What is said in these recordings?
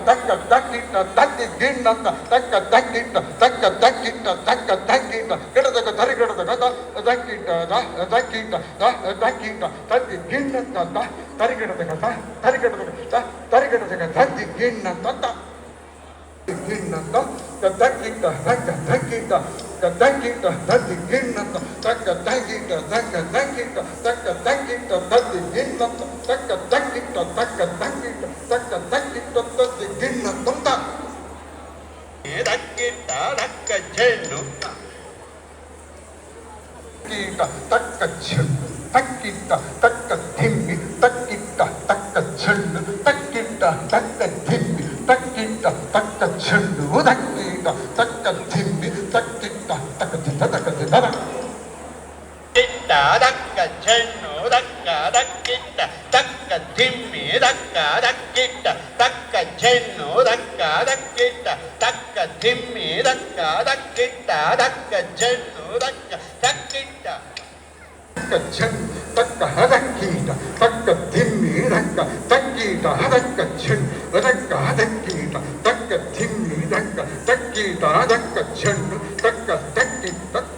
ತಕ್ಕ ತಕ್ಕಿಟ್ಟ ತಕ್ಕಿ ಗಿಣ್ಣಂತ ತಕ್ಕ ತಕ್ಕಿಟ್ಟ ತಕ್ಕ ತಕ್ಕಿಟ್ಟ ತಕ್ಕ ತಕ್ಕಿಟ್ಟ ಗಿಡದಾಗ ತರಿ ಗಿಡದಾಗ ತಕ್ಕಿಟ್ಟ ತಕ್ಕಿಟ್ಟ ತಕ್ಕಿಟ್ಟ ತತ್ತಿ ಗಿಣ್ಣಂತ ತರಿ ಗಿಡದಾಗ ತರಿ ಗಿಡದಾಗ ತರಿ ಗಿಡದಾಗ ತತ್ತಿ ಗಿಣ್ಣಂತ ಗಿಣ್ಣಂತ ತಕ್ಕಿಟ್ಟ ತಕ್ಕ ತಕ್ಕಿಟ್ಟ ತಕ್ಕಿಟ್ಟ ತತ್ತಿ ಗಿಣ್ಣಂತ ತಕ್ಕ ತಕ್ಕಿಟ್ಟ ತಕ್ಕ ತಕ್ಕಿಟ್ಟ ತಕ್ಕ ತಕ್ಕಿಟ್ಟ ತತ್ತಿ ಗಿಣ್ಣಂತ ತಕ್ಕ ತಕ್ಕಿಟ್ಟ ತಕ್ಕ ತಕ್ಕಿಟ್ಟ ತಕ್ಕ ತಕ್ಕಿಟ್ಟ ತತ್ತಿ ಗಿಣ್ಣಂತ ತಕ್ಕಿಟ್ಟ ತಕ್ಕ ಚೆಂಡು ತಕ್ಕಿಟ್ಟ ತಕ್ಕ ಚೆಂಡು ತಕ್ಕಿಟ್ಟ ತಕ್ಕ ಧಿಮ್ಮಿ ತಕ್ಕಿಟ್ಟ ತಕ್ಕ ಚೆಂಡು ತಕ್ಕಿಟ್ಟ ತಕ್ಕ ಧಿಮ್ಮಿ ತಕ್ಕಿಟ್ಟ ತಕ್ಕ ಚೆಂಡು ತಕ್ಕಿಟ್ಟ ತಕ್ಕ ಧಿಮ್ಮಿ ತಕ್ಕಿಟ್ಟ ತಕ್ಕ ಧಿತ್ತ ತಕ್ಕ ಧಿತ್ತ ಕಿಟ್ಟ ತಕ್ಕ ಚೆಂಡು ತಕ್ಕ ತಕ್ಕಿಟ್ಟ ತಕ್ಕ ಧಿಮ್ಮಿ ತಕ್ಕ ತಕ್ಕಿಟ್ಟ ತಕ್ಕ ಚೆಂಡು ತಕ್ಕ ತಕ್ಕಿಟ್ಟ ತಕ್ಕ ಧಿಮ್ಮಿ ತಕ್ಕ ತಕ್ಕಿಟ್ಟ ತಕ್ಕ ಚೆಂಡು ತಕ್ಕ ತಕ್ಕಿಟ್ಟ ತಕ್ಕ ಚೆಂಡು ತಕ್ಕ ಹದಕ್ಕೀಟ ತಕ್ಕ ಧಿಮ್ಮಿ ತಕ್ಕ ತಕ್ಕೀಟ ಹದಕ್ಕ ಚೆಂಡು ತಕ್ಕ ಹದಕ್ಕೀಟ ತಕ್ಕ ಧಿಮ್ಮಿ ತಕ್ಕ ತಕ್ಕೀಟ ಹದಕ್ಕ ಚೆಂಡು ತಕ್ಕ ತಕ್ಕಿ ತಕ್ಕ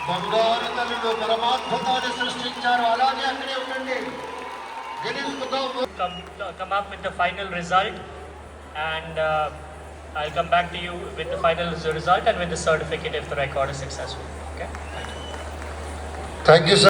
బంగారు తల్లుడు పరమాద్భుతాన్ని సృష్టించారు అలాగే అక్కడే ఉండండి come up with the final result, and I'll come back to you with the final result and with the certificate if the record is successful. Okay? Thank you